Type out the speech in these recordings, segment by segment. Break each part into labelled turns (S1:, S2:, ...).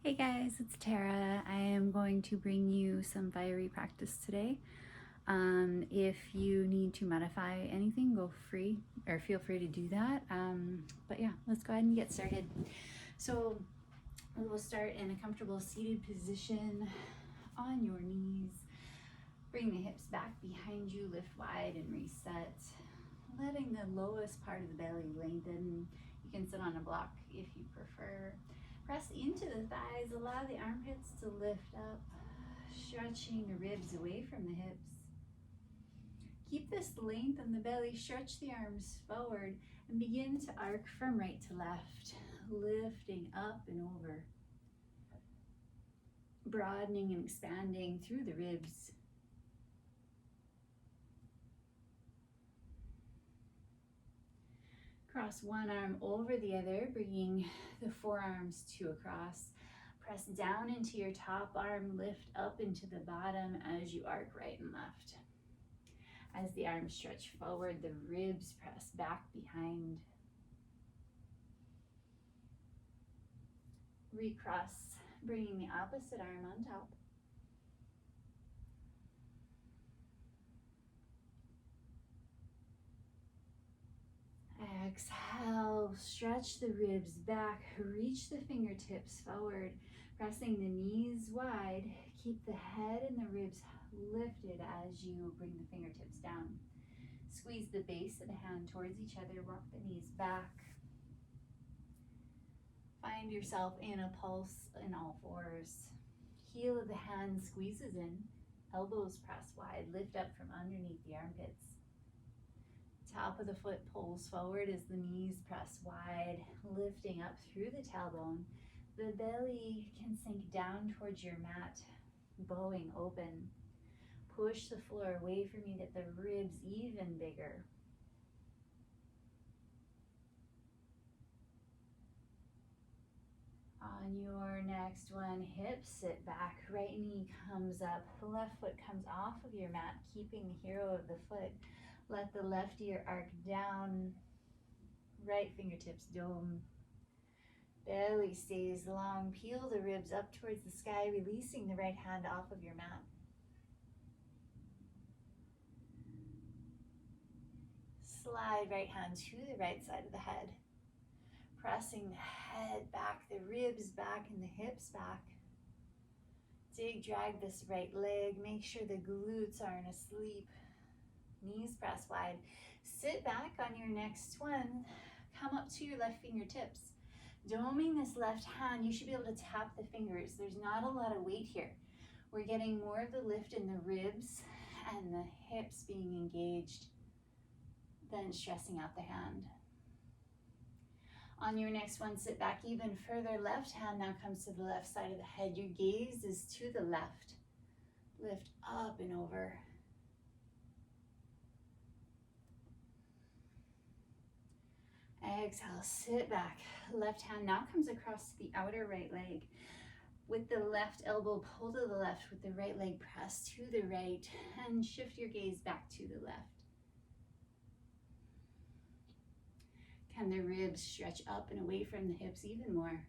S1: Hey guys, it's Tara. I am going to bring you some fiery practice today. If you need to modify anything, feel free to do that. But yeah, let's go ahead and get started. So we will start in a comfortable seated position on your knees. Bring the hips back behind you, lift wide and reset. Letting the lowest part of the belly lengthen. You can sit on a block if you prefer. Press into the thighs, allow the armpits to lift up, stretching the ribs away from the hips. Keep this length in the belly, stretch the arms forward, and begin to arc from right to left, lifting up and over. Broadening and expanding through the ribs. Cross one arm over the other, bringing the forearms to across. Press down into your top arm, lift up into the bottom as you arc right and left. As the arms stretch forward, the ribs press back behind. Recross, bringing the opposite arm on top. Exhale, stretch the ribs back, reach the fingertips forward, pressing the knees wide. Keep the head and the ribs lifted as you bring the fingertips down. Squeeze the base of the hand towards each other, walk the knees back. Find yourself in a pulse in all fours. Heel of the hand squeezes in, elbows press wide, lift up from underneath the armpits. Top of the foot pulls forward as the knees press wide, lifting up through the tailbone. The belly can sink down towards your mat, bowing open. Push the floor away from you, get the ribs even bigger. On your next one, hips sit back, right knee comes up, the left foot comes off of your mat, keeping the hero of the foot. Let the left ear arc down, right fingertips dome. Belly stays long, peel the ribs up towards the sky, releasing the right hand off of your mat. Slide right hand to the right side of the head. Pressing the head back, the ribs back, and the hips back. Drag this right leg, make sure the glutes aren't asleep. Knees press wide. Sit back on your next one. Come up to your left fingertips. Doming this left hand, you should be able to tap the fingers. There's not a lot of weight here. We're getting more of the lift in the ribs and the hips being engaged than stressing out the hand. On your next one, sit back even further. Left hand now comes to the left side of the head. Your gaze is to the left. Lift up and over. Exhale, sit back. Left hand now comes across to the outer right leg. With the left elbow, pull to the left. With the right leg, press to the right. And shift your gaze back to the left. Can the ribs stretch up and away from the hips even more?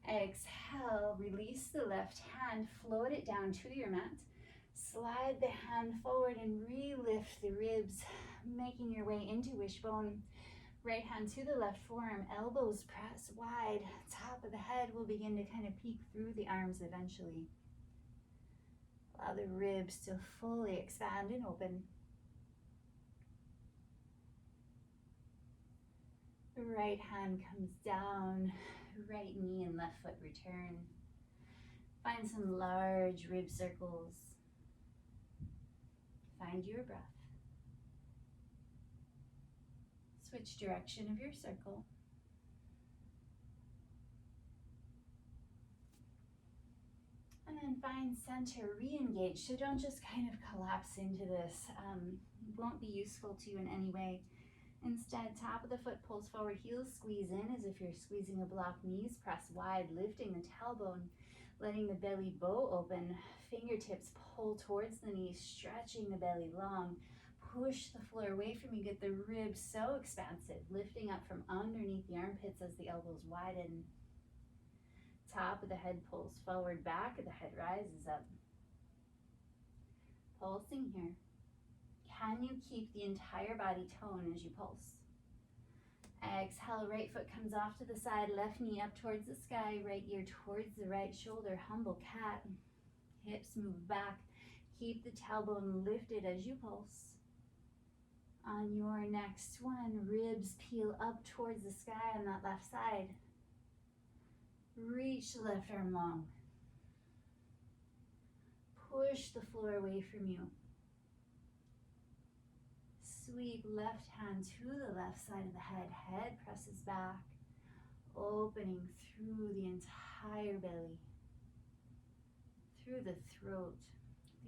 S1: Exhale, release the left hand, float it down to your mat. Slide the hand forward and re-lift the ribs, making your way into wishbone. Right hand to the left forearm, elbows press wide. Top of the head will begin to kind of peek through the arms eventually. Allow the ribs to fully expand and open. Right hand comes down, right knee and left foot return. Find some large rib circles. Find your breath. Switch direction of your circle. And then find center, re-engage. So don't just kind of collapse into this. Won't be useful to you in any way. Instead, top of the foot pulls forward, heels squeeze in as if you're squeezing a block, knees press wide, lifting the tailbone, letting the belly bow open, fingertips pull towards the knees, stretching the belly long, push the floor away from you. Get the ribs so expansive, lifting up from underneath the armpits as the elbows widen. Top of the head pulls forward, back of the head rises up. Pulsing here. Can you keep the entire body tone as you pulse? Exhale, right foot comes off to the side, left knee up towards the sky, right ear towards the right shoulder, humble cat. Hips move back. Keep the tailbone lifted as you pulse. On your next one, ribs peel up towards the sky on that left side. Reach the left arm long. Push the floor away from you. Sweep left hand to the left side of the head. Head presses back, opening through the entire belly, through the throat,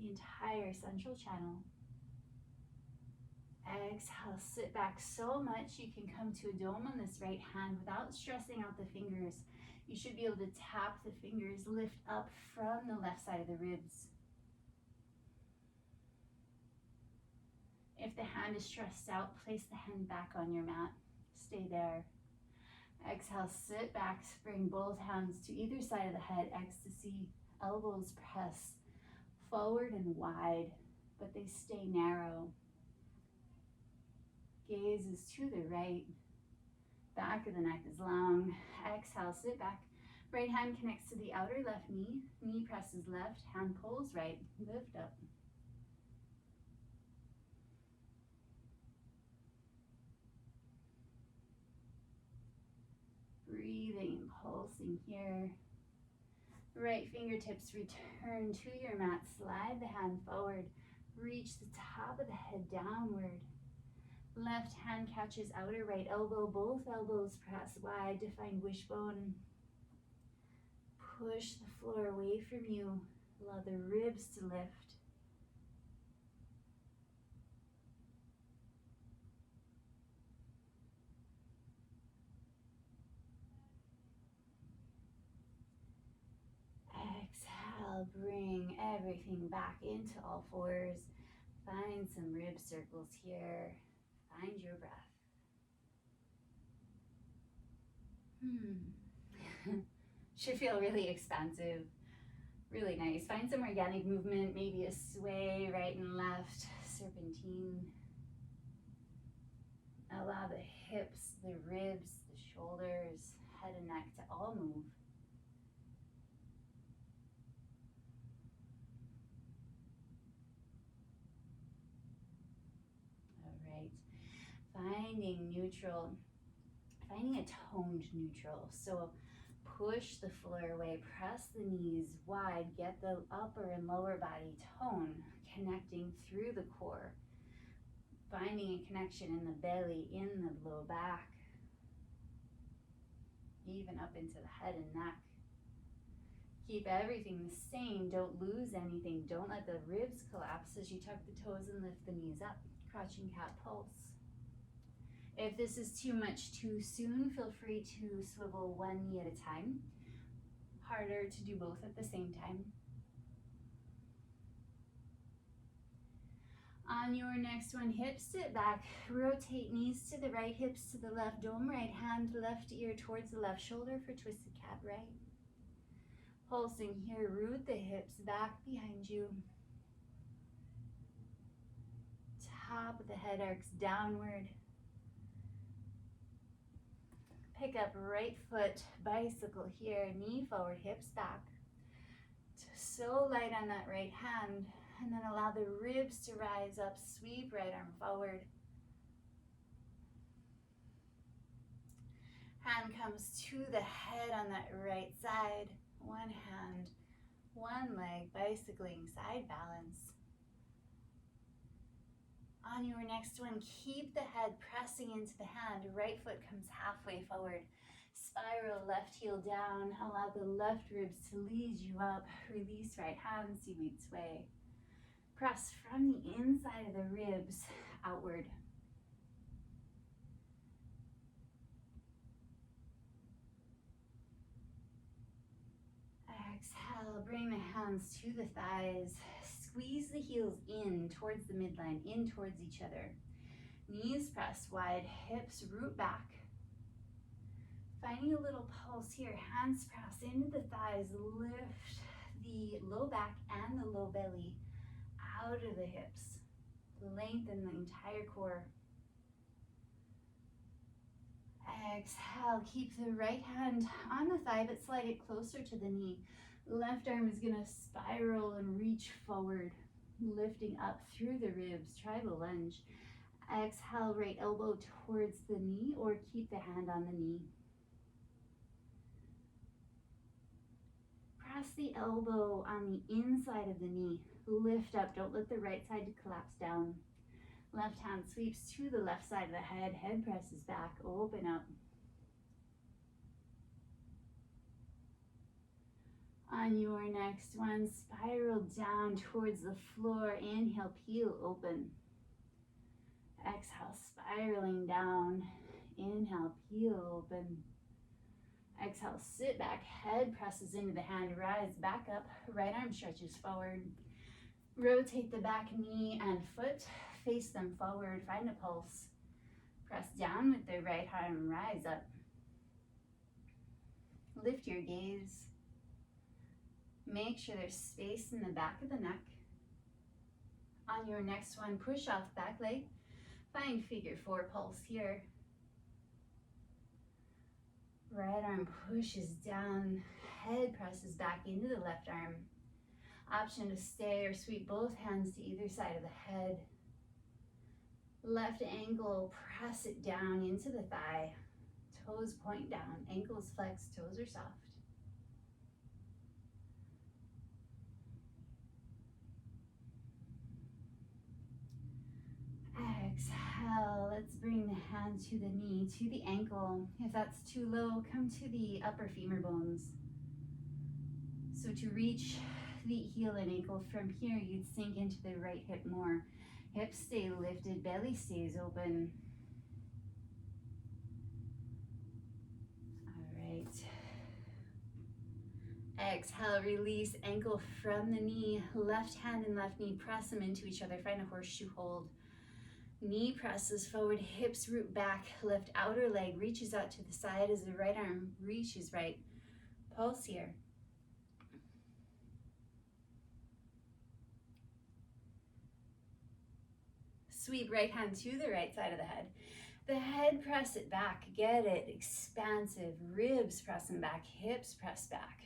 S1: the entire central channel. Exhale, sit back so much you can come to a dome on this right hand without stressing out the fingers. You should be able to tap the fingers, lift up from the left side of the ribs. If the hand is stressed out, place the hand back on your mat. Stay there. Exhale, sit back, bring both hands to either side of the head, ecstasy. Elbows press forward and wide, but they stay narrow. Gaze is to the right. Back of the neck is long. Exhale, sit back. Right hand connects to the outer left knee. Knee presses left, hand pulls right. Lift up. Breathing, pulsing here. Right fingertips return to your mat. Slide the hand forward. Reach the top of the head downward. Left hand catches outer right elbow. Both elbows press wide to find wishbone. Push the floor away from you. Allow the ribs to lift. Exhale, bring everything back into all fours. Find some rib circles here. Find your breath. Should feel really expansive, really nice. Find some organic movement, maybe a sway right and left, serpentine. Allow the hips, the ribs, the shoulders, head and neck to all move. All right, finding neutral, finding a toned neutral. So push the floor away, press the knees wide, get the upper and lower body tone, connecting through the core. Finding a connection in the belly, in the low back, even up into the head and neck. Keep everything the same. Don't lose anything. Don't let the ribs collapse as you tuck the toes and lift the knees up. Crouching cat pulse. If this is too much too soon, feel free to swivel one knee at a time. Harder to do both at the same time. On your next one, hips sit back, rotate knees to the right, hips to the left, dome right hand, left ear towards the left shoulder for twisted cat right. Pulsing here, root the hips back behind you. Top of the head arcs downward. Pick up right foot, bicycle here, knee forward, hips back. So light on that right hand. And then allow the ribs to rise up, sweep right arm forward. Hand comes to the head on that right side. One hand, one leg, bicycling, side balance. On your next one, keep the head pressing into the hand. Right foot comes halfway forward. Spiral left heel down. Allow the left ribs to lead you up. Release right hand, seaweed sway. Press from the inside of the ribs outward. Exhale, bring the hands to the thighs. Squeeze the heels in towards the midline, in towards each other. Knees press wide, hips root back. Finding a little pulse here, hands press into the thighs, lift the low back and the low belly out of the hips. Lengthen the entire core. Exhale, keep the right hand on the thigh, but slide it closer to the knee. Left arm is gonna spiral and reach forward, lifting up through the ribs, tribal lunge. Exhale, right elbow towards the knee or keep the hand on the knee. Press the elbow on the inside of the knee. Lift up, don't let the right side collapse down. Left hand sweeps to the left side of the head. Head presses back, open up. On your next one, spiral down towards the floor. Inhale, peel open. Exhale, spiraling down. Inhale, peel open. Exhale, sit back. Head presses into the hand. Rise back up. Right arm stretches forward. Rotate the back knee and foot. Face them forward. Find a pulse. Press down with the right arm. Rise up. Lift your gaze. Make sure there's space in the back of the neck. On your next one, push off back leg. Find figure four pulse here. Right arm pushes down. Head presses back into the left arm. Option to stay or sweep both hands to either side of the head. Left ankle, press it down into the thigh. Toes point down, ankles flex, toes are soft. Exhale, let's bring the hand to the knee, to the ankle. If that's too low, come to the upper femur bones. So to reach the heel and ankle from here, you'd sink into the right hip more. Hips stay lifted, belly stays open. All right. Exhale, release ankle from the knee. Left hand and left knee, press them into each other. Find a horseshoe hold. Knee presses forward, hips root back, left outer leg reaches out to the side as the right arm reaches right. Pulse here. Sweep right hand to the right side of the head. The head, press it back, get it expansive. Ribs pressing back, hips press back.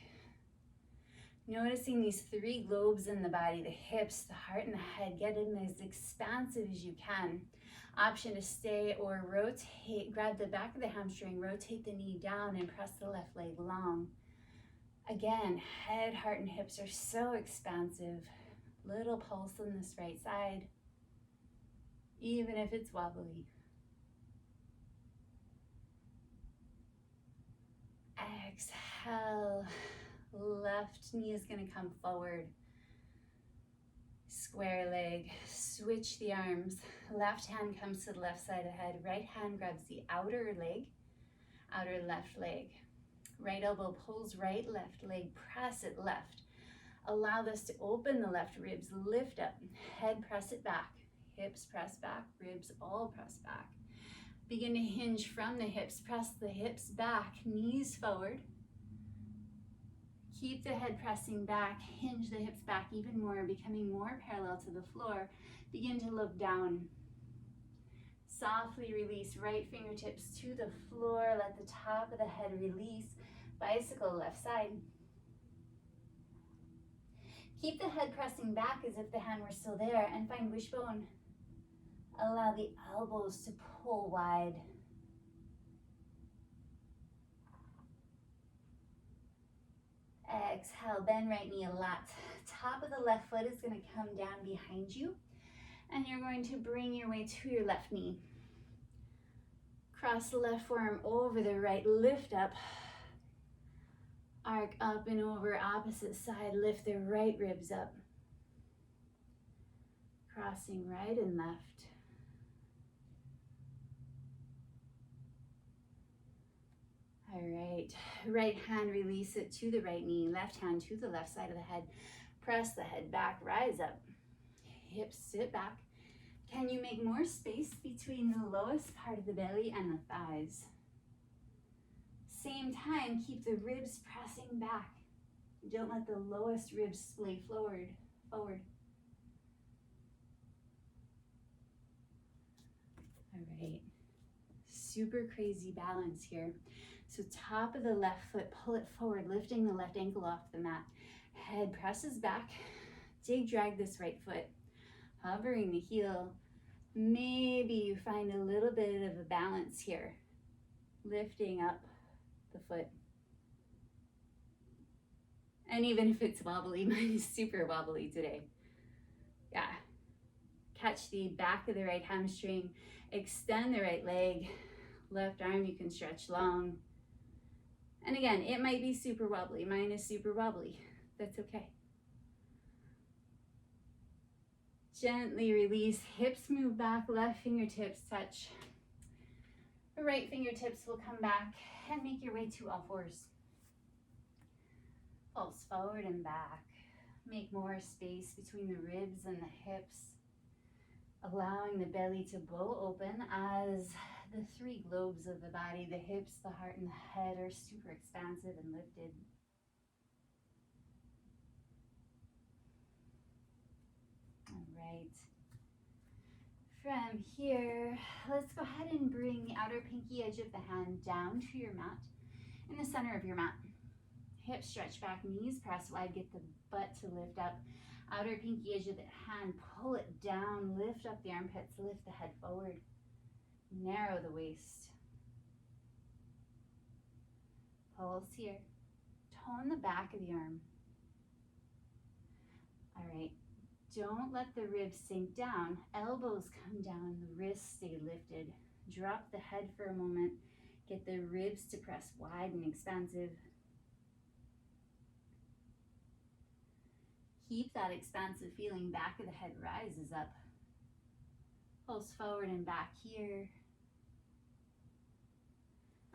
S1: Noticing these three lobes in the body, the hips, the heart, and the head. Get them as expansive as you can. Option to stay or rotate. Grab the back of the hamstring, rotate the knee down, and press the left leg long. Again, head, heart, and hips are so expansive. Little pulse on this right side, even if it's wobbly. Exhale. Left knee is going to come forward. Square leg. Switch the arms. Left hand comes to the left side of the head. Right hand grabs the outer leg, outer left leg. Right elbow pulls right, left leg. Press it left. Allow this to open the left ribs. Lift up. Head, press it back. Hips press back. Ribs all press back. Begin to hinge from the hips. Press the hips back. Knees forward. Keep the head pressing back, hinge the hips back even more, becoming more parallel to the floor. Begin to look down. Softly release right fingertips to the floor. Let the top of the head release. Bicycle left side. Keep the head pressing back as if the hand were still there and find wishbone. Allow the elbows to pull wide. Exhale, bend right knee a lot. Top of the left foot is going to come down behind you, and you're going to bring your way to your left knee. Cross the left forearm over the right, lift up. Arc up and over, opposite side, lift the right ribs up. Crossing right and left. All right, right hand, release it to the right knee, left hand to the left side of the head. Press the head back, rise up. hips sit back. Can you make more space between the lowest part of the belly and the thighs? Same time, keep the ribs pressing back. Don't let the lowest ribs splay forward. All right. Super crazy balance here. So top of the left foot, pull it forward, lifting the left ankle off the mat. Head presses back. Dig, drag this right foot. Hovering the heel. Maybe you find a little bit of a balance here. Lifting up the foot. And even if it's wobbly, mine is super wobbly today. Yeah. Catch the back of the right hamstring. Extend the right leg. Left arm you can stretch long. And again, it might be super wobbly. Mine is super wobbly. That's okay. Gently release. Hips move back. Left fingertips touch. The right fingertips will come back and make your way to all fours. Pulse forward and back. Make more space between the ribs and the hips, allowing the belly to bow open as the three globes of the body, the hips, the heart, and the head, are super expansive and lifted. All right. From here, let's go ahead and bring the outer pinky edge of the hand down to your mat, in the center of your mat. Hips stretch back, knees press wide, get the butt to lift up. Outer pinky edge of the hand, pull it down, lift up the armpits, lift the head forward. Narrow the waist. Pulse here. Tone the back of the arm. All right. Don't let the ribs sink down. Elbows come down, the wrists stay lifted. Drop the head for a moment. Get the ribs to press wide and expansive. Keep that expansive feeling. Back of the head rises up. Pulse forward and back here.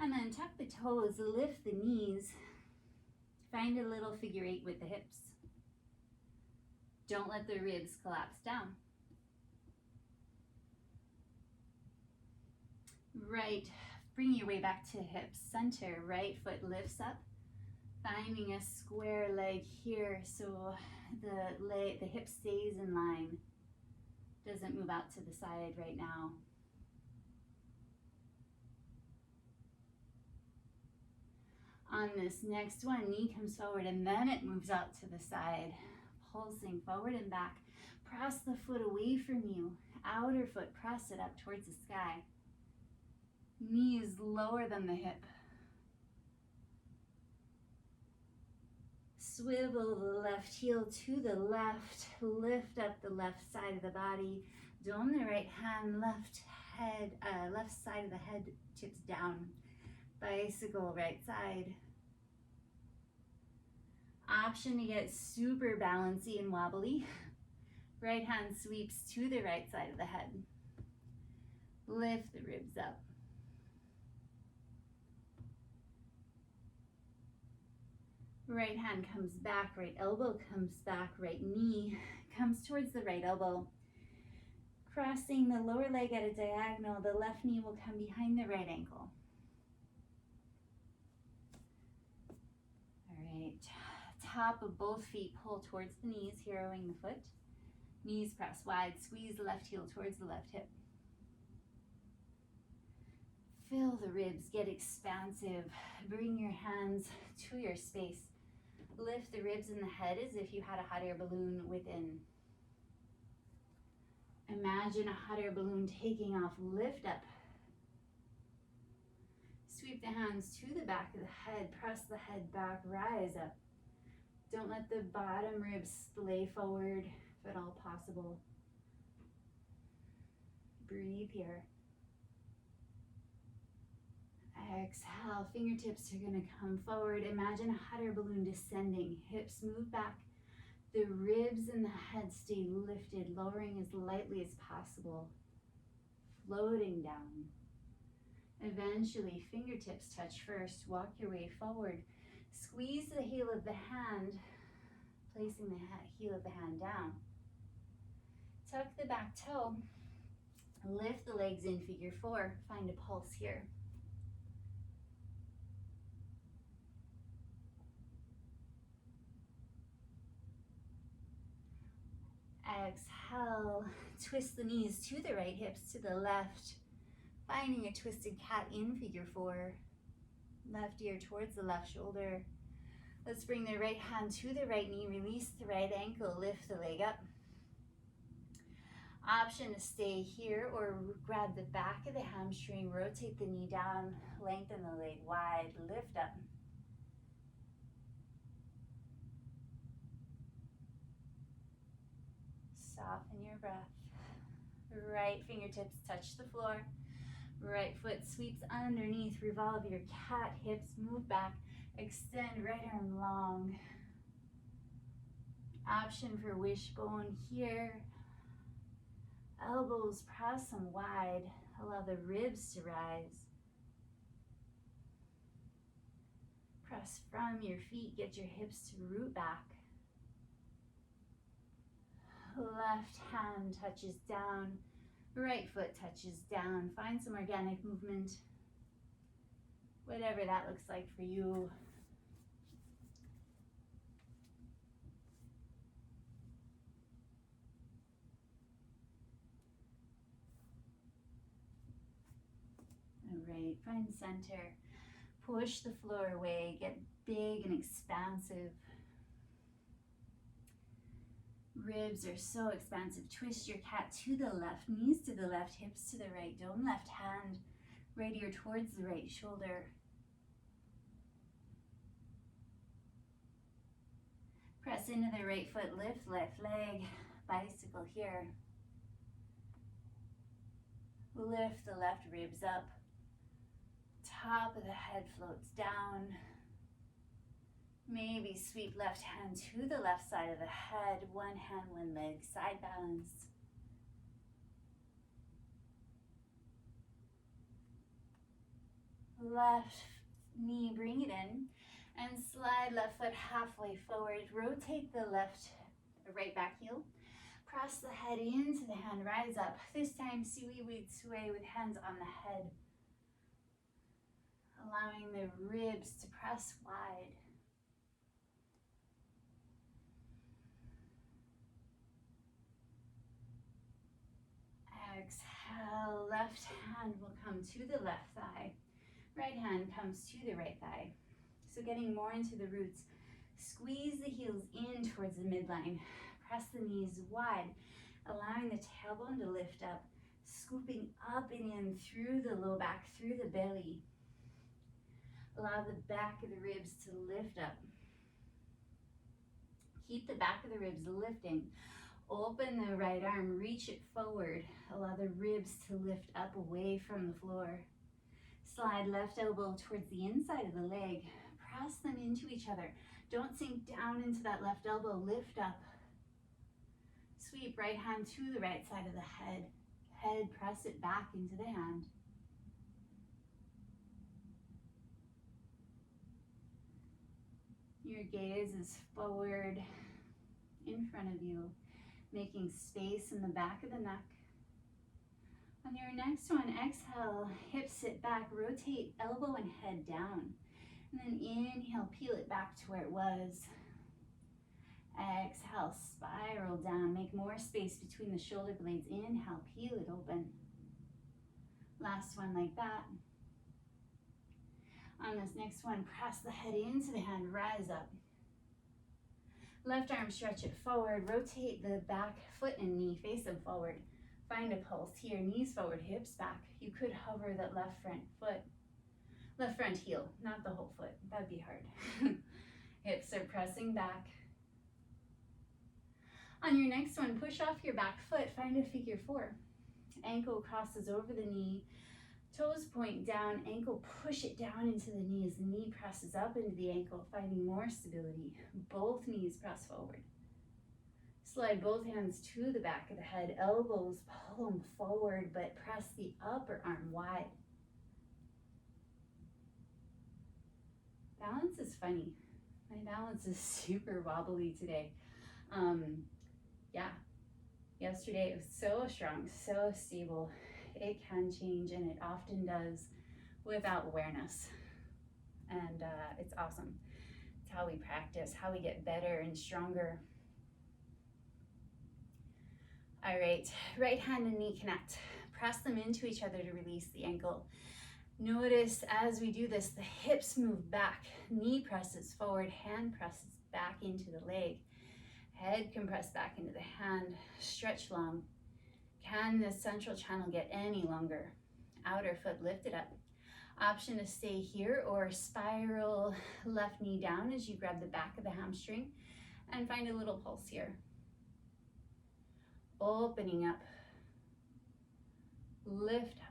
S1: And then tuck the toes, lift the knees. Find a little figure eight with the hips. Don't let the ribs collapse down. Right, bring your way back to hips. Center, right foot lifts up. Finding a square leg here so the hip stays in line. Doesn't move out to the side right now. On this next one, knee comes forward and then it moves out to the side. Pulsing forward and back. Press the foot away from you. Outer foot, press it up towards the sky. Knee is lower than the hip. Swivel the left heel to the left. Lift up the left side of the body. Dome the right hand, left side of the head tips down. Bicycle right side. Option to get super bouncy and wobbly. Right hand sweeps to the right side of the head. Lift the ribs up. Right hand comes back, right elbow comes back, right knee comes towards the right elbow. Crossing the lower leg at a diagonal, the left knee will come behind the right ankle. All right, top of both feet pull towards the knees, heroing the foot. Knees press wide, squeeze the left heel towards the left hip. Fill the ribs, get expansive. Bring your hands to your space. Lift the ribs and the head as if you had a hot air balloon within. Imagine a hot air balloon taking off. Lift up. Sweep the hands to the back of the head. Press the head back. Rise up. Don't let the bottom ribs splay forward if at all possible. Breathe here. Exhale, fingertips are going to come forward. Imagine a hot air balloon descending. Hips move back. The ribs and the head stay lifted, lowering as lightly as possible. Floating down. Eventually, fingertips touch first. Walk your way forward. Squeeze the heel of the hand, placing the heel of the hand down. Tuck the back toe. Lift the legs in figure 4. Find a pulse here. Exhale, twist the knees to the right, hips to the left. Finding a twisted cat in figure 4. Left ear towards the left shoulder. Let's bring the right hand to the right knee, release the right ankle, lift the leg up. Option to stay here or grab the back of the hamstring, rotate the knee down, lengthen the leg wide, lift up. Soften your breath. Right fingertips touch the floor. Right foot sweeps underneath. Revolve your cat, hips move back. Extend right arm long. Option for wishbone here. Elbows press them wide. Allow the ribs to rise. Press from your feet. Get your hips to root back. Left hand touches down. Right foot touches down. Find some organic movement. Whatever that looks like for you. All right, find center. Push the floor away. Get big and expansive. Ribs are so expansive. Twist your cat to the left, knees to the left, hips to the right. Dome left hand, right ear towards the right shoulder. Press into the right foot, lift left leg, bicycle here. Lift the left ribs up. Top of the head floats down. Maybe sweep left hand to the left side of the head. One hand, one leg, side balance. Left knee, bring it in. And slide left foot halfway forward. Rotate the right back heel. Press the head into the hand, rise up. This time, seaweed sway with hands on the head. Allowing the ribs to press wide. Exhale, left hand will come to the left thigh. Right hand comes to the right thigh. So getting more into the roots. Squeeze the heels in towards the midline. Press the knees wide, allowing the tailbone to lift up. Scooping up and in through the low back, through the belly. Allow the back of the ribs to lift up. Keep the back of the ribs lifting. Open the right arm, reach it forward. Allow the ribs to lift up away from the floor. Slide left elbow towards the inside of the leg. Press them into each other. Don't sink down into that left elbow, lift up. Sweep right hand to the right side of the head. Head, press it back into the hand. Your gaze is forward in front of you, making space in the back of the neck. On your next one, exhale, hips sit back, rotate elbow and head down. And then inhale, peel it back to where it was. Exhale, spiral down, make more space between the shoulder blades. Inhale, peel it open. Last one like that. On this next one, press the head into the hand, rise up. Left arm, stretch it forward, rotate the back foot and knee, face them forward. Find a pulse here, knees forward, hips back. You could hover that left front heel, not the whole foot, that'd be hard. Hips are pressing back. On your next one, push off your back foot, find a figure 4. Ankle crosses over the knee, toes point down, ankle push it down into the knee as the knee presses up into the ankle, finding more stability. Both knees press forward. Slide both hands to the back of the head, elbows pull them forward, but press the upper arm wide. Balance is funny. My balance is super wobbly today. Yeah, Yesterday it was so strong, so stable. It can change, and it often does without awareness. And it's awesome. It's how we practice, how we get better and stronger. All right, right hand and knee connect. Press them into each other to release the ankle. Notice as we do this, the hips move back, knee presses forward, hand presses back into the leg. Head compressed back into the hand, stretch long. Can the central channel get any longer? Outer foot lifted up. Option to stay here or spiral left knee down as you grab the back of the hamstring and find a little pulse here. Opening up, lift up.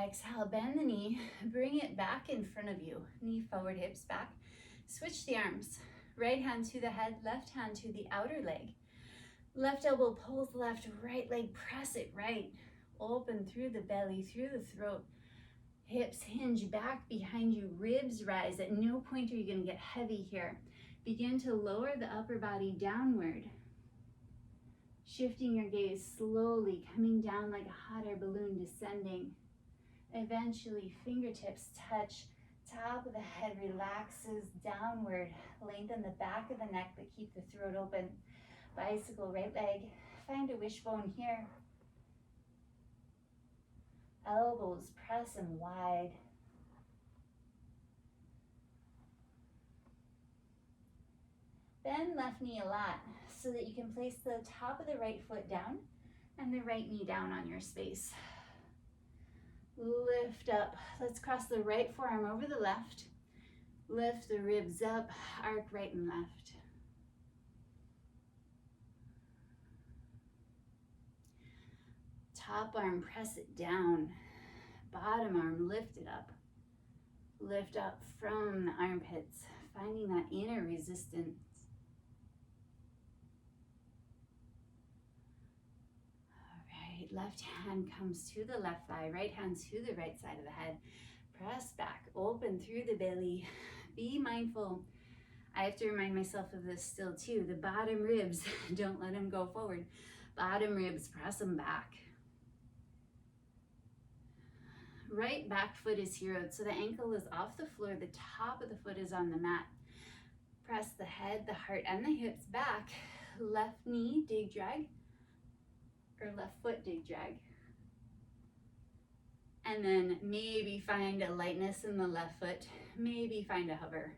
S1: Exhale, bend the knee, bring it back in front of you. Knee forward, hips back. Switch the arms. Right hand to the head, left hand to the outer leg. Left elbow pulls left, right leg, press it right. Open through the belly, through the throat. Hips hinge back behind you, ribs rise. At no point are you going to get heavy here. Begin to lower the upper body downward. Shifting your gaze slowly, coming down like a hot air balloon, descending. Eventually, fingertips touch. Top of the head relaxes downward. Lengthen the back of the neck, but keep the throat open. Bicycle right leg. Find a wishbone here. Elbows press and wide. Bend left knee a lot so that you can place the top of the right foot down and the right knee down on your space. Lift up. Let's cross the right forearm over the left. Lift the ribs up, arc right and left. Top arm, press it down. Bottom arm, lift it up. Lift up from the armpits, finding that inner resistance. Left hand comes to the left thigh, right hand to the right side of the head. Press back, open through the belly. Be mindful. I have to remind myself of this still too. The bottom ribs, don't let them go forward. Bottom ribs, press them back. Right back foot is heroed, so the ankle is off the floor. The top of the foot is on the mat. Press the head, the heart, and the hips back. Left knee, dig, drag. Or left foot, dig, drag. And then maybe find a lightness in the left foot. Maybe find a hover.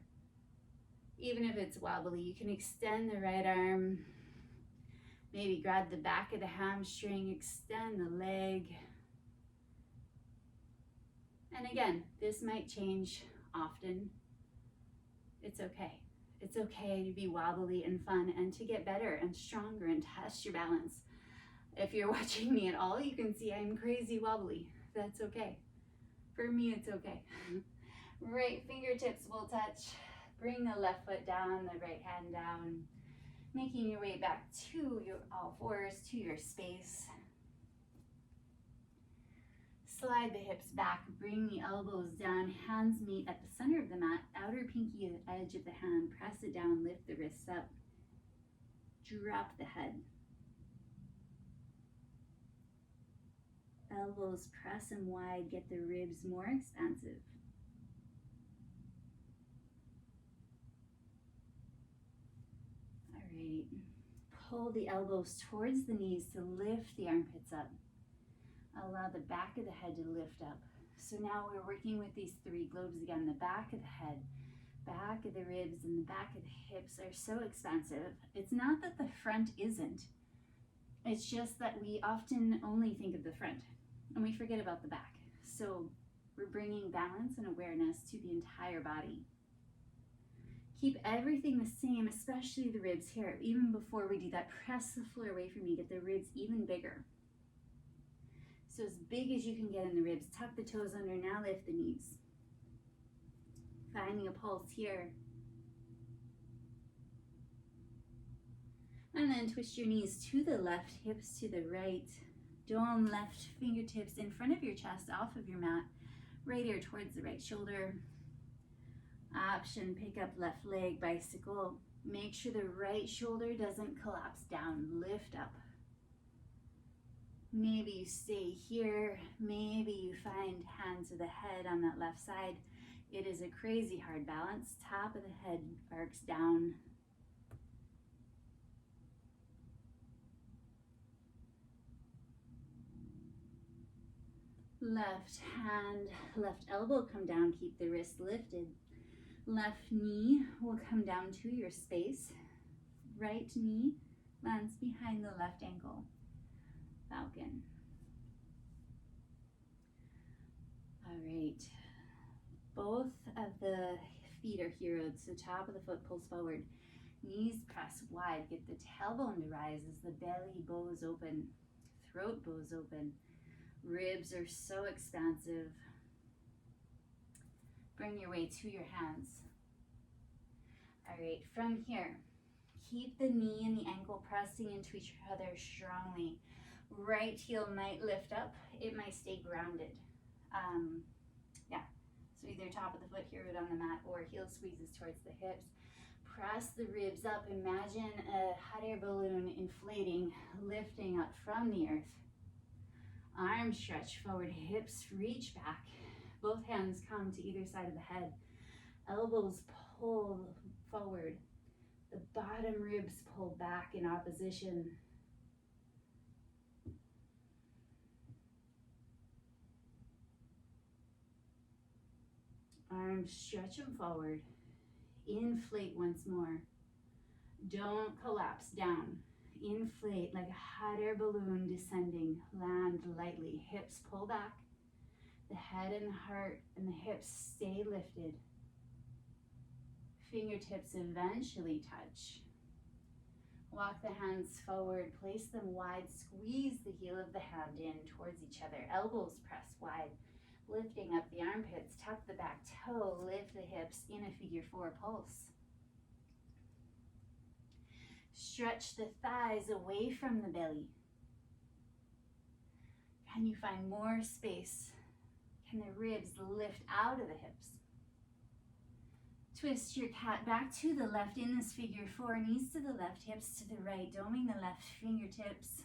S1: Even if it's wobbly, you can extend the right arm. Maybe grab the back of the hamstring, extend the leg. And again, this might change often. It's okay. It's okay to be wobbly and fun and to get better and stronger and test your balance. If you're watching me at all, you can see I'm crazy wobbly. That's okay. For me, it's okay. Right fingertips will touch. Bring the left foot down, the right hand down. Making your way back to your all fours, to your space. Slide the hips back, bring the elbows down, hands meet at the center of the mat, outer pinky at the edge of the hand, press it down, lift the wrists up. Drop the head. Elbows press and wide, get the ribs more expansive. All right, pull the elbows towards the knees to lift the armpits up. Allow the back of the head to lift up. So now we're working with these three globes again. The back of the head, back of the ribs, and the back of the hips are so expansive. It's not that the front isn't. It's just that we often only think of the front and we forget about the back. So we're bringing balance and awareness to the entire body. Keep everything the same, especially the ribs here. Even before we do that, press the floor away from you, get the ribs even bigger. So as big as you can get in the ribs, tuck the toes under, now lift the knees. Finding a pulse here. And then twist your knees to the left, hips to the right. Dome left fingertips in front of your chest, off of your mat. Right ear towards the right shoulder. Option, pick up left leg, bicycle. Make sure the right shoulder doesn't collapse down. Lift up. Maybe you stay here. Maybe you find hands to the head on that left side. It is a crazy hard balance. Top of the head arcs down. Left hand, left elbow come down. Keep the wrist lifted. Left knee will come down to your space. Right knee lands behind the left ankle. Falcon. All right. Both of the feet are heroed, so top of the foot pulls forward. Knees press wide. Get the tailbone to rise as the belly bows open. Throat bows open. Ribs are so expansive. Bring your weight to your hands. All right, from here, keep the knee and the ankle pressing into each other strongly. Right heel might lift up. It might stay grounded. So either top of the foot here on the mat or heel squeezes towards the hips. Press the ribs up. Imagine a hot air balloon inflating, lifting up from the earth. Arms stretch forward, hips reach back. Both hands come to either side of the head. Elbows pull forward. The bottom ribs pull back in opposition. Arms stretch them forward. Inflate once more. Don't collapse down. Inflate like a hot air balloon descending. Land lightly. Hips pull back. The head and the heart and the hips stay lifted. Fingertips eventually touch. Walk the hands forward. Place them wide. Squeeze the heel of the hand in towards each other. Elbows press wide. Lifting up the armpits. Tuck the back toe. Lift the hips in a figure four pulse. Stretch the thighs away from the belly. Can you find more space? Can the ribs lift out of the hips? Twist your cat back to the left in this figure four. Knees to the left, hips to the right. Doming the left fingertips.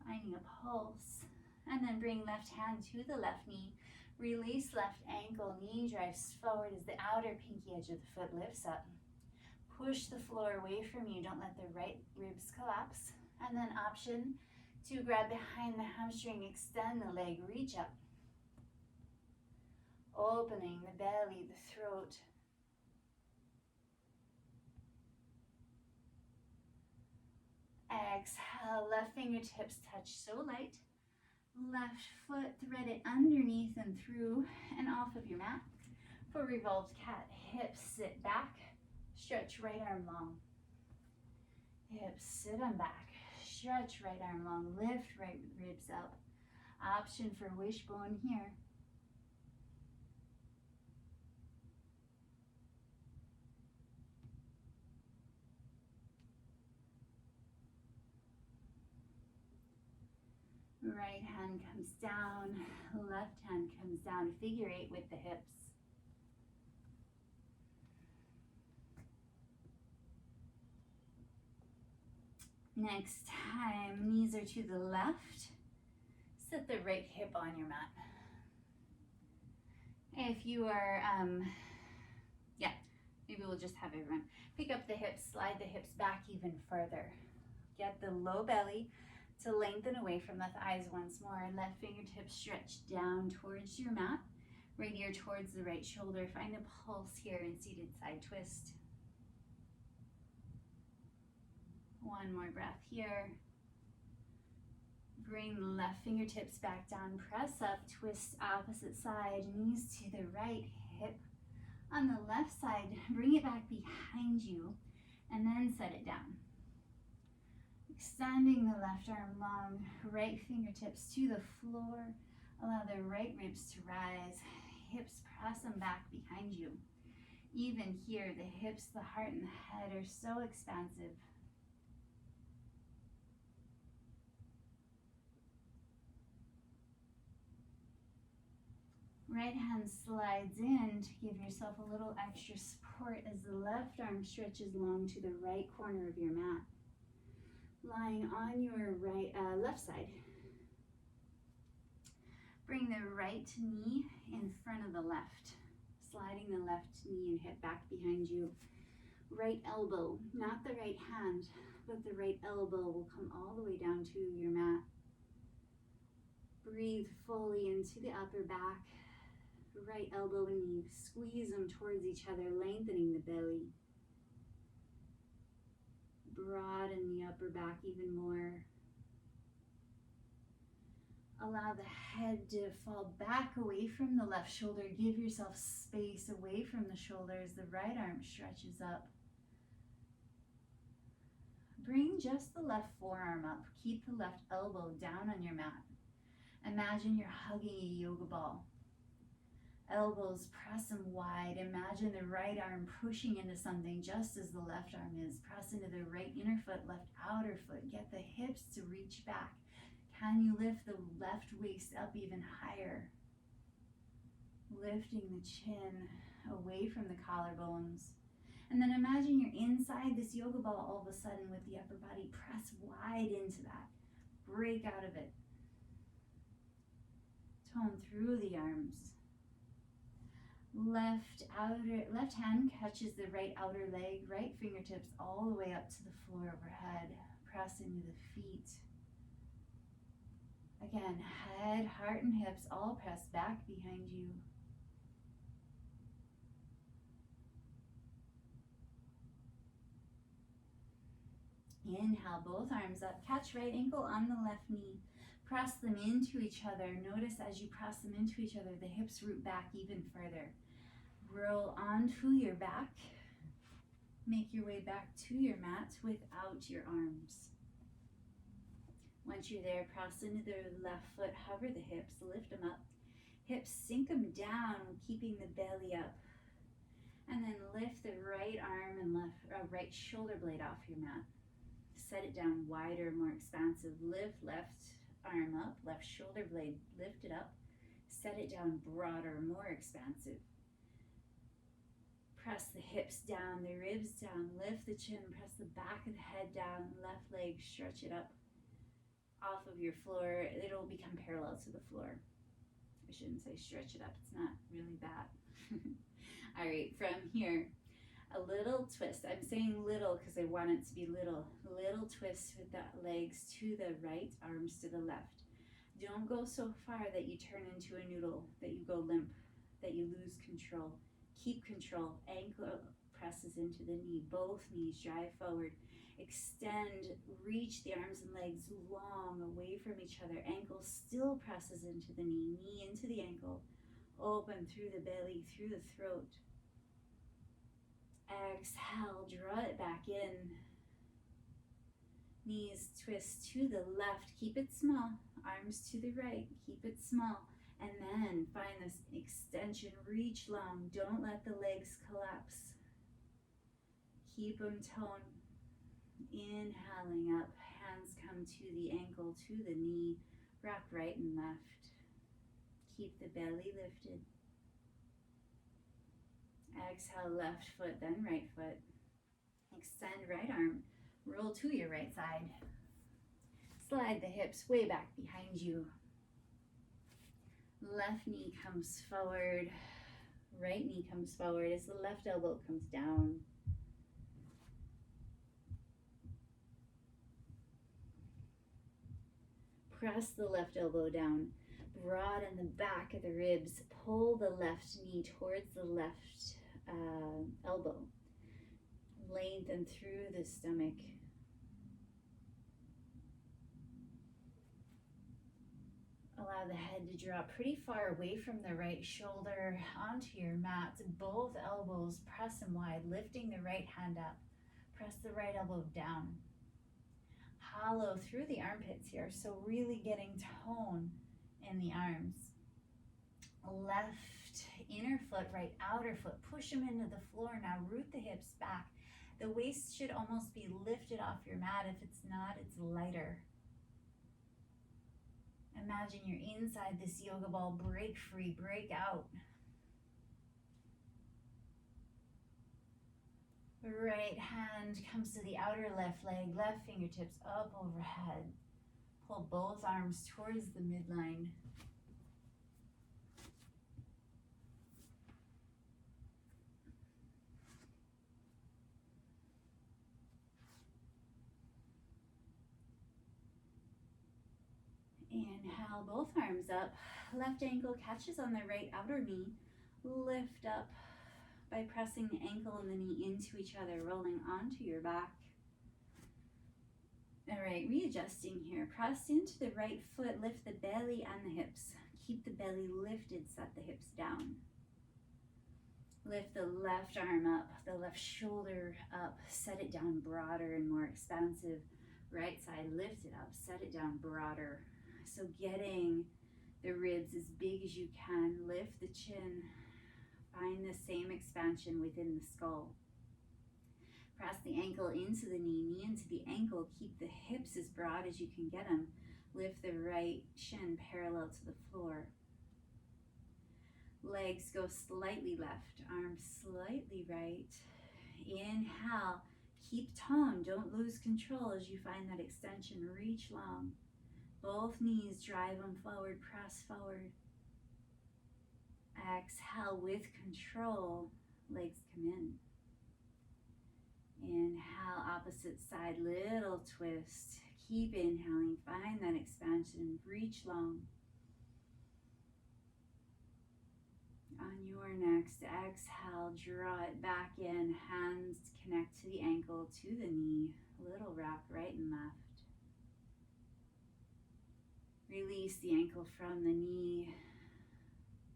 S1: Finding a pulse. And then bring left hand to the left knee. Release left ankle. Knee drives forward as the outer pinky edge of the foot lifts up. Push the floor away from you. Don't let the right ribs collapse. And then option to grab behind the hamstring. Extend the leg. Reach up. Opening the belly, the throat. Exhale. Left fingertips touch so light. Left foot threaded underneath and through and off of your mat. For Revolved Cat, hips sit back, stretch right arm long. Hips sit on back, stretch right arm long, lift right ribs up. Option for wishbone here. Right hand comes down, left hand comes down, figure eight with the hips. Next time, knees are to the left. Set the right hip on your mat. If you are, maybe we'll just have everyone pick up the hips, slide the hips back even further. Get the low belly to lengthen away from the thighs once more, and let fingertips stretch down towards your mat, right ear towards the right shoulder. Find a pulse here in seated side twist. One more breath here. Bring the left fingertips back down, press up, twist opposite side, knees to the right, hip on the left side, bring it back behind you, and then set it down. Extending the left arm long, right fingertips to the floor. Allow the right ribs to rise. Hips press them back behind you. Even here, the hips, the heart, and the head are so expansive. Right hand slides in to give yourself a little extra support as the left arm stretches long to the right corner of your mat. Lying on your left side. Bring the right knee in front of the left, sliding the left knee and hip back behind you. Right elbow, not the right hand, but the right elbow will come all the way down to your mat. Breathe fully into the upper back. Right elbow and knee, squeeze them towards each other, lengthening the belly. Broaden the upper back even more. Allow the head to fall back away from the left shoulder. Give yourself space away from the shoulders. The right arm stretches up. Bring just the left forearm up. Keep the left elbow down on your mat. Imagine you're hugging a yoga ball. Elbows press them wide. Imagine the right arm pushing into something just as the left arm is. Press into the right inner foot, left outer foot. Get the hips to reach back. Can you lift the left waist up even higher? Lifting the chin away from the collarbones. And then imagine you're inside this yoga ball all of a sudden with the upper body. Press wide into that. Break out of it. Tone through the arms. Left hand catches the right outer leg, right fingertips all the way up to the floor overhead. Press into the feet. Again, head, heart, and hips all press back behind you. Inhale, both arms up. Catch right ankle on the left knee. Press them into each other. Notice as you press them into each other, the hips root back even further. Roll onto your back. Make your way back to your mat without your arms. Once you're there, press into the left foot, hover the hips, lift them up. Hips, sink them down, keeping the belly up. And then lift the right arm and right shoulder blade off your mat. Set it down wider, more expansive. Lift left arm up, left shoulder blade, lift it up. Set it down broader, more expansive. Press the hips down, the ribs down, lift the chin, press the back of the head down, left leg, stretch it up off of your floor. It'll become parallel to the floor. I shouldn't say stretch it up, it's not really that. All right, from here, a little twist. I'm saying little because I want it to be little. A little twist with the legs to the right, arms to the left. Don't go so far that you turn into a noodle, that you go limp, that you lose control. Keep control. Ankle presses into the knee. Both knees drive forward. Extend, reach the arms and legs long away from each other. Ankle still presses into the knee. Knee into the ankle. Open through the belly, through the throat. Exhale, draw it back in. Knees twist to the left. Keep it small. Arms to the right. Keep it small. And then find this extension. Reach long. Don't let the legs collapse. Keep them toned. Inhaling up. Hands come to the ankle, to the knee. Rock right and left. Keep the belly lifted. Exhale, left foot, then right foot. Extend right arm. Roll to your right side. Slide the hips way back behind you. Left knee comes forward. Right knee comes forward as the left elbow comes down. Press the left elbow down. Broaden the back of the ribs. Pull the left knee towards the left elbow. Lengthen through the stomach. Allow the head to drop pretty far away from the right shoulder onto your mat. Both elbows press them wide, lifting the right hand up. Press the right elbow down. Hollow through the armpits here, so really getting tone in the arms. Left inner foot, right outer foot. Push them into the floor now. Root the hips back. The waist should almost be lifted off your mat. If it's not, it's lighter. Imagine you're inside this yoga ball. Break free, break out. Right hand comes to the outer left leg, left fingertips up overhead. Pull both arms towards the midline. Inhale, both arms up. Left ankle catches on the right outer knee. Lift up by pressing the ankle and the knee into each other, rolling onto your back. All right, readjusting here. Press into the right foot, lift the belly and the hips. Keep the belly lifted, set the hips down. Lift the left arm up, the left shoulder up, set it down broader and more expansive. Right side, lift it up, set it down broader. So getting the ribs as big as you can, lift the chin, find the same expansion within the skull. Press the ankle into the knee, knee into the ankle, keep the hips as broad as you can get them. Lift the right shin parallel to the floor. Legs go slightly left, arms slightly right. Inhale, keep tone, don't lose control as you find that extension, reach long. Both knees, drive them forward, press forward. Exhale with control, legs come in. Inhale, opposite side, little twist. Keep inhaling, find that expansion, reach long. On your next exhale, draw it back in, hands connect to the ankle, to the knee, little rock right and left. Release the ankle from the knee,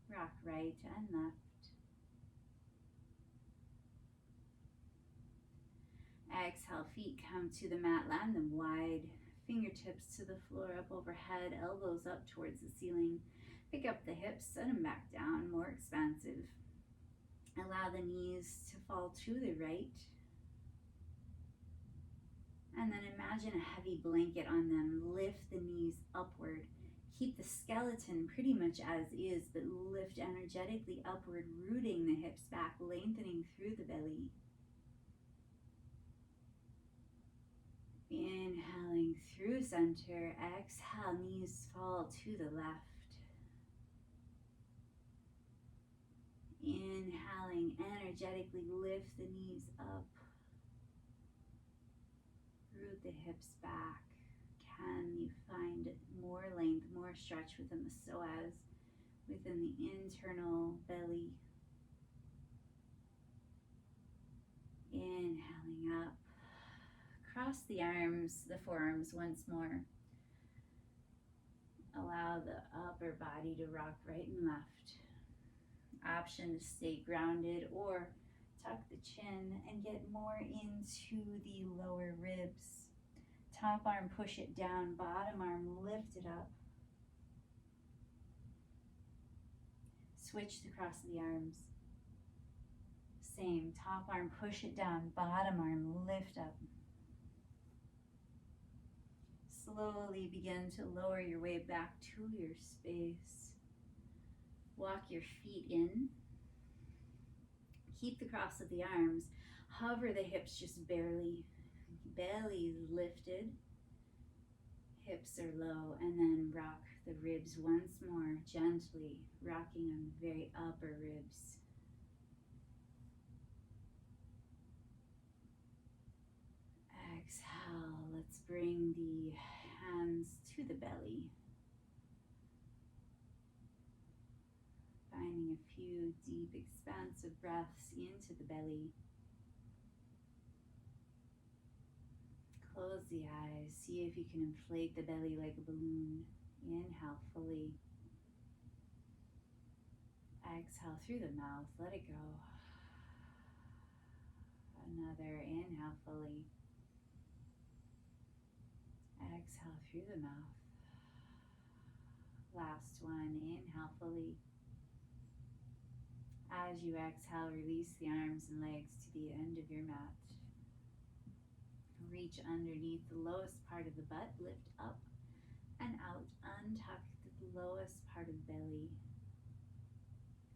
S1: rock right and left. Exhale, feet come to the mat, land them wide, fingertips to the floor, up overhead, elbows up towards the ceiling. Pick up the hips, set them back down, more expansive. Allow the knees to fall to the right. And then imagine a heavy blanket on them. Lift the knees upward. Keep the skeleton pretty much as is, but lift energetically upward, rooting the hips back, lengthening through the belly. Inhaling through center. Exhale, knees fall to the left. Inhaling, energetically lift the knees up. Root the hips back. Can you find more length, more stretch within the psoas, within the internal belly? Inhaling up. Cross the arms, the forearms once more. Allow the upper body to rock right and left. Option to stay grounded or tuck the chin and get more into the lower ribs. Top arm, push it down. Bottom arm, lift it up. Switch to cross the arms. Same, top arm, push it down. Bottom arm, lift up. Slowly begin to lower your way back to your space. Walk your feet in. Keep the cross of the arms. Hover the hips just barely. Belly is lifted. Hips are low. And then rock the ribs once more, gently rocking on the very upper ribs. Exhale. Let's bring the hands to the belly. Finding a few deep, expansive breaths into the belly. Close the eyes. See if you can inflate the belly like a balloon. Inhale fully. Exhale through the mouth. Let it go. Another inhale fully. Exhale through the mouth. Last one. Inhale fully. As you exhale, release the arms and legs to the end of your mat. Reach underneath the lowest part of the butt, lift up. and out. Untuck the lowest part of belly.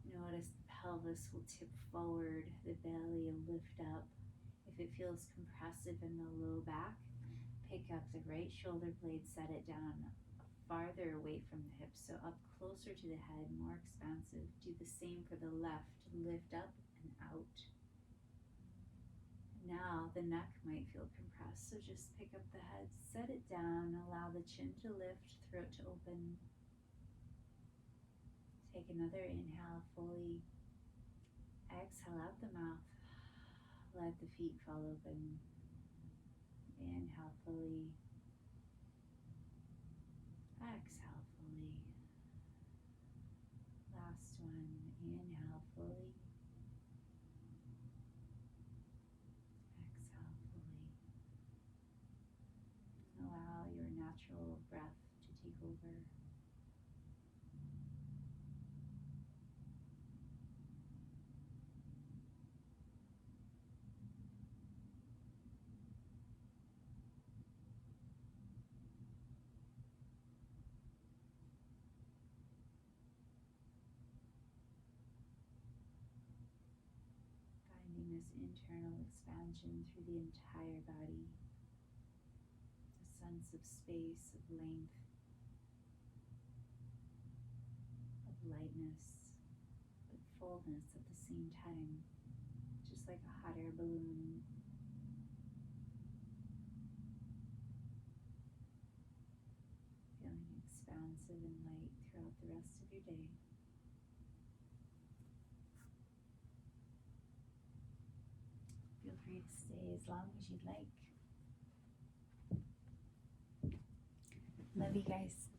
S1: Notice the pelvis will tip forward, the belly will lift up. If it feels compressive in the low back, pick up the right shoulder blade, set it down farther away from the hips, so up closer to the head, more expansive. Do the same for the left, lift up and out. Now the neck might feel compressed, so just pick up the head, set it down, allow the chin to lift, throat to open. Take another inhale fully. Exhale out the mouth. Let the feet fall open. Inhale fully. Exhale fully. Last one. Inhale fully. Exhale fully. Allow your natural breath to take over. Finding this internal expansion through the entire body. A sense of space, of length, of lightness, but fullness at the same time. Just like a hot air balloon. Feeling expansive and light throughout the rest of your day. Feel free to stay as long as you'd like. Love you guys.